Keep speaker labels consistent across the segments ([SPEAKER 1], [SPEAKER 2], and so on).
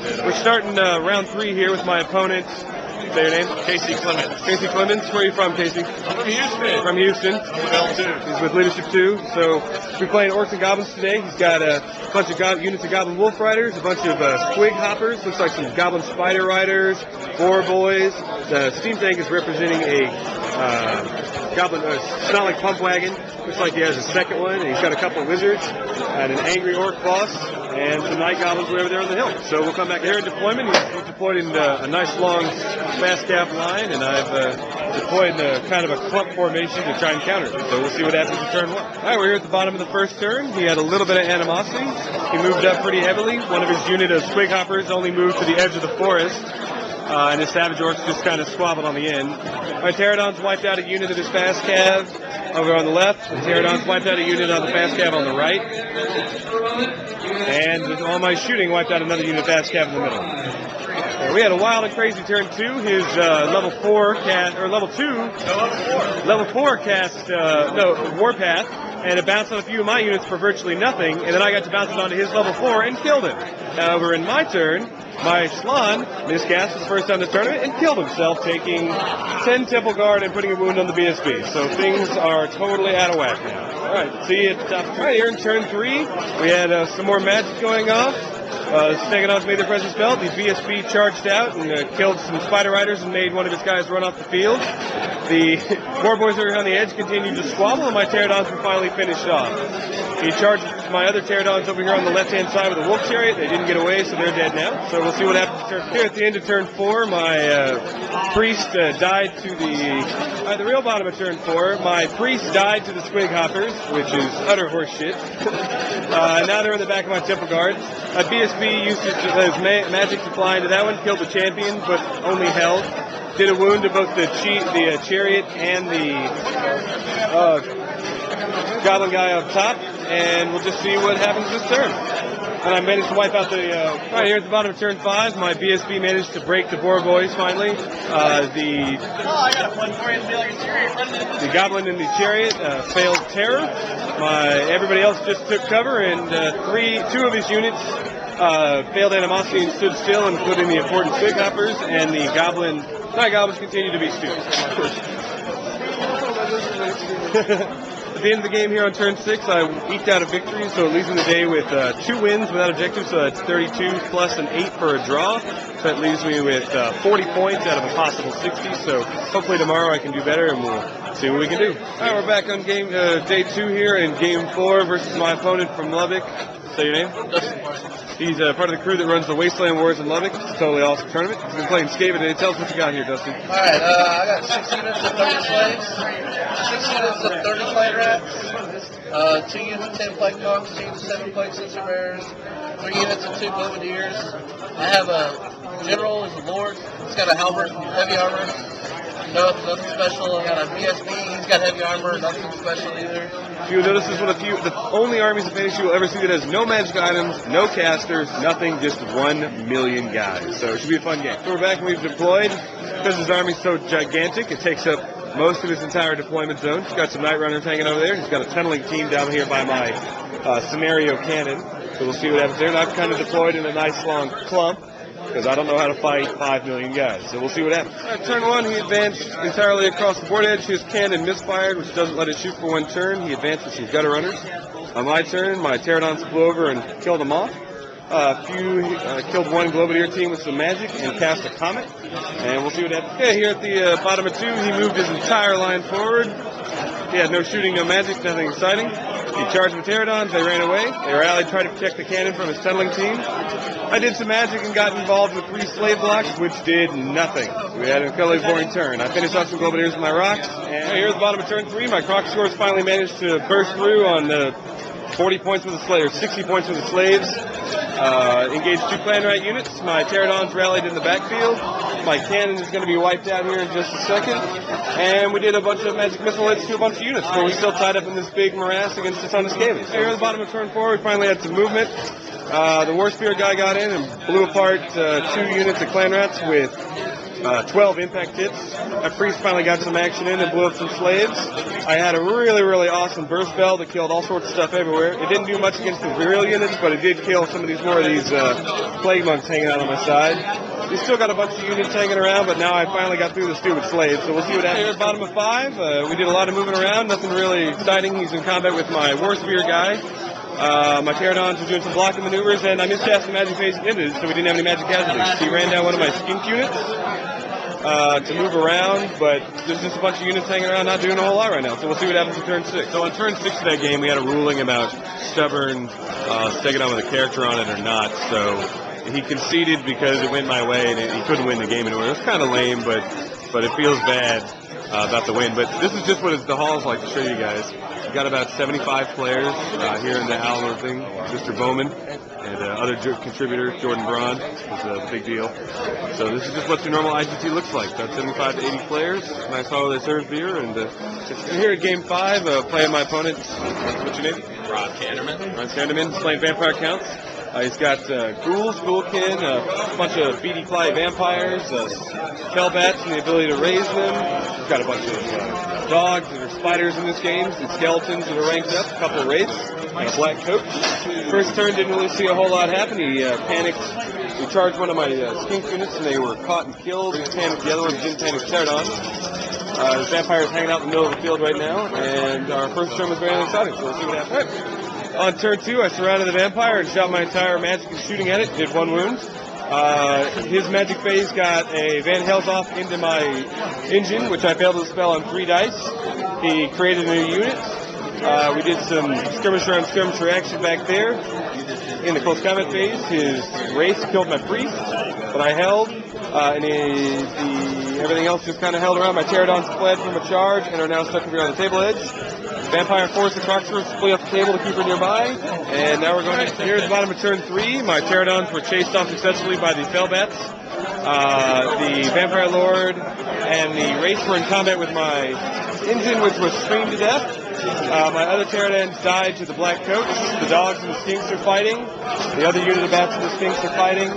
[SPEAKER 1] We're starting round 3 here with my opponent. Say your name?
[SPEAKER 2] Casey Clements.
[SPEAKER 1] Casey Clements. Where are you from, Casey?
[SPEAKER 2] I'm from Houston.
[SPEAKER 1] From Houston.
[SPEAKER 2] I'm with L2.
[SPEAKER 1] He's with Leadership 2. So we're playing Orcs and Goblins today. He's got a bunch of units of Goblin Wolf Riders, a bunch of Squig Hoppers. Looks like some Goblin Spider Riders, Boar Boys. The Steam Tank is representing a Goblin Snarling Pump Wagon. Looks like he has a second one, and he's got a couple of Wizards, and an Angry Orc Boss, and some Night Goblins way over there on the hill. So we'll come back here in deployment. He's deployed in a nice long fast cap line, and I've deployed in kind of a clump formation to try and counter it. So we'll see what happens in turn 1. All right, we're here at the bottom of the first turn. He had a little bit of animosity. He moved up pretty heavily. One of his unit of Squig Hoppers only moved to the edge of the forest. And his Savage Orcs just kind of squabbled on the end. My Pterodons wiped out a unit of his Fast Cav over on the left. The Pterodons wiped out a unit of the Fast Cav on the right. And all my shooting wiped out another unit of Fast Cav in the middle. We had a wild and crazy turn 2. His level 4 cast, or level 2.
[SPEAKER 2] No, level 4.
[SPEAKER 1] Level 4 cast, Warpath, and it bounced on a few of my units for virtually nothing, and then I got to bounce it onto his level 4 and killed him. Over in my turn, my Slan miscast for the first time in the tournament and killed himself, taking 10 Temple Guard and putting a wound on the BSB. So things are totally out of whack now. Alright, see you at the top. Alright, here in turn 3, we had some more magic going off. Steganons made their presence felt. The BSB charged out and killed some Spider Riders and made one of his guys run off the field. The War Boys over on the edge continued to squabble, and my Pterodons were finally finished off. He charged my other Pterodons over here on the left-hand side with a Wolf Chariot. They didn't get away, so they're dead now. So we'll see what happens. Here at the end of turn 4, my Priest died to the real bottom of turn 4. My Priest died to the Squig Hoppers, which is utter horseshit. Now they're in the back of my Temple Guards. My BSB used his magic to fly into that one, killed the champion, but only held. Did a wound to both the Chariot and the Goblin guy up top, and we'll just see what happens this turn. And I managed to wipe out the... right here at the bottom of turn 5, my BSB managed to break the Boar Boys finally.
[SPEAKER 2] I got a fun for you to be like a chariot.
[SPEAKER 1] The Goblin in the Chariot failed terror. Everybody else just took cover, and 2 of his units failed animosity and stood still, including the important Squig Hoppers, and the Night Goblins continue to be stupid. At the end of the game here on turn 6, I eked out a victory, so it leaves me the day with 2 wins without objectives, so that's 32 plus an 8 for a draw. So that leaves me with 40 points out of a possible 60, so hopefully tomorrow I can do better and we'll see what we can do. Alright, we're back on game day 2 here in game 4 versus my opponent from Lubbock. Say your name?
[SPEAKER 2] Dustin.
[SPEAKER 1] He's part of the crew that runs the Wasteland Wars in Lubbock. It's a totally awesome tournament. He's been playing Skaven today. Tell us what you got here, Dustin.
[SPEAKER 3] Alright, I got 6 units of 30 slaves, 6 units of 30 plague rats, 2 units of 10 plague monks, 2 units of 7 plague sister bears, 3 units of 2 bombardiers. I have a general as a lord. He's got a halberd, heavy armor. Nothing special. I got a BSB. He's got heavy armor. Nothing special either.
[SPEAKER 1] You'll notice this one of the only armies of fantasy you'll ever see that has no magic items, no casters, nothing, just 1 million guys. So it should be a fun game. So we're back and we've deployed. Because his army's so gigantic, it takes up most of his entire deployment zone. He's got some Night Runners hanging over there. He's got a tunneling team down here by my scenario cannon. So we'll see what happens there. And I've kind of deployed in a nice long clump, because I don't know how to fight 5 million guys. So we'll see what happens. Turn 1, he advanced entirely across the board edge. His cannon misfired, which doesn't let it shoot for 1 turn. He advanced with some gutter runners. On my turn, my Pterodons flew over and killed them off. Killed 1 Globadier team with some magic and cast a comet. And we'll see what happens. Yeah, here at the bottom of 2, he moved his entire line forward. He had no shooting, no magic, nothing exciting. He charged the Pterodons, they ran away. They rallied, tried to protect the cannon from his tunneling team. I did some magic and got involved with 3 slave blocks, which did nothing. We had an incredibly boring turn. I finished off some Globadiers with my rocks. And here at the bottom of turn 3, my Croc Scores finally managed to burst through on 40 points with the slaves, 60 points with the slaves. Engaged 2 clan rat units. My Pterodons rallied in the backfield. My cannon is going to be wiped out here in just a second. And we did a bunch of magic missile hits to a bunch of units, but we're still tied up in this big morass against the Sun of Skaven. Here at the bottom of turn 4, we finally had some movement. The War Spirit guy got in and blew apart 2 units of clan rats with 12 impact hits. My priest finally got some action in and blew up some slaves. I had a really, really awesome burst bell that killed all sorts of stuff everywhere. It didn't do much against the Imperial units, but it did kill some of these plague monks hanging out on my side. We still got a bunch of units hanging around, but now I finally got through the stupid slaves, so we'll see what happens here at bottom of 5. We did a lot of moving around, nothing really exciting. He's in combat with my war spear guy. My pterodons were doing some blocking maneuvers, and I miscast the magic phase and ended it, so we didn't have any magic casualties. He ran down one of my skink units to move around, but there's just a bunch of units hanging around not doing a whole lot right now, so we'll see what happens in turn 6. So on turn 6 of that game, we had a ruling about stubborn sticking on with a character on it or not, so he conceded because it went my way, and he couldn't win the game anyway. It was kind of lame, but it feels bad about the win. But this is just what the hall is like to show you guys. We've got about 75 players here in the Alamo thing. Mr. Bowman and other contributor, Jordan Braun, is a big deal. So this is just what your normal IGT looks like. About 75 to 80 players. Nice holiday service beer. And here at Game 5, playing my opponent. What's your name?
[SPEAKER 2] Ron Sanderman.
[SPEAKER 1] Ron Sanderman. He's playing Vampire Counts. He's got ghouls, ghoulkin, a bunch of beady fly vampires, spellbats, and the ability to raise them. He's got a bunch of dogs that are spiders in this game, and skeletons that are ranked up, a couple of wraiths, and a black coach. First turn didn't really see a whole lot happen. He panicked. He charged one of my skink units, and they were caught and killed. He panicked the other one, didn't panic pterodons. The vampire's hanging out in the middle of the field right now, and our first turn was very exciting, so we'll see what happens. Right. On turn 2, I surrounded the vampire and shot my entire magic and shooting at it. Did 1 wound. His magic phase got a Van Helsing off into my engine, which I failed to spell on 3 dice. He created a new unit. We did some skirmish around skirmisher action back there. In the close combat phase, his wraith killed my priest, but I held, and everything else just kind of held around. My pterodons fled from a charge and are now stuck here on the table edge. Vampire forced the Croxford to flee off the table to keep her nearby, and now we're going to, here at the bottom of turn 3, my pterodons were chased off successfully by the fellbats. The Vampire Lord and the Wraith were in combat with my engine, which was screamed to death. My other pterodons died to the Black Coach. The dogs and the skinks are fighting. The other unit of bats and the skinks are fighting.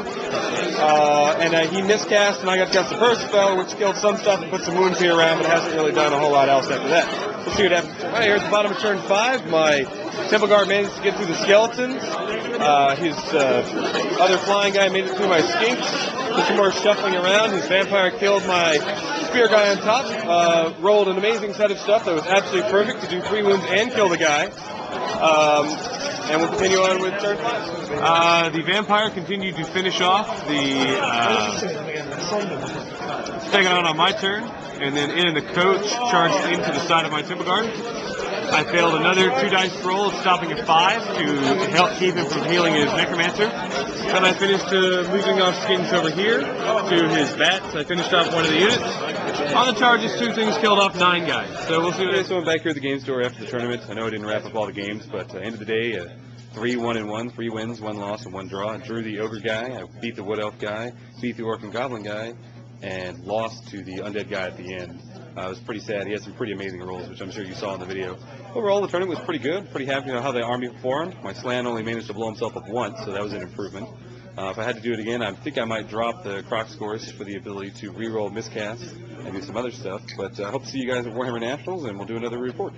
[SPEAKER 1] And he miscast, and I got cast the first spell, which killed some stuff and put some wounds here around, but hasn't really done a whole lot else after that. We'll see what happens. Right here at the bottom of turn 5, my Temple Guard managed to get through the skeletons. His other flying guy made it through my skinks. Did some more shuffling around. His vampire killed my spear guy on top. Rolled an amazing set of stuff that was absolutely perfect to do 3 wounds and kill the guy. And we'll continue on with turn 5. The vampire continued to finish off the Stegadon on my turn, and then in the coach charged into the side of my Temple Guard. I failed another 2 dice roll of stopping at 5 to help keep him from healing his necromancer. Then I finished moving off skins over here to his bats. I finished off one of the units. On the charges, 2 things killed off 9 guys. So we'll see what happens. So I'm back here at the game store after the tournament. I know I didn't wrap up all the games, but end of the day, 3-1-1, 3 wins, 1 loss, and 1 draw. I drew the ogre guy. I beat the wood elf guy, beat the orc and goblin guy, and lost to the undead guy at the end. It was pretty sad. He had some pretty amazing rolls, which I'm sure you saw in the video. Overall, the tournament was pretty good. Pretty happy how the army performed. My Slan only managed to blow himself up once, so that was an improvement. If I had to do it again, I think I might drop the Croc scores for the ability to re-roll miscasts and do some other stuff. But I hope to see you guys at Warhammer Nationals, and we'll do another report.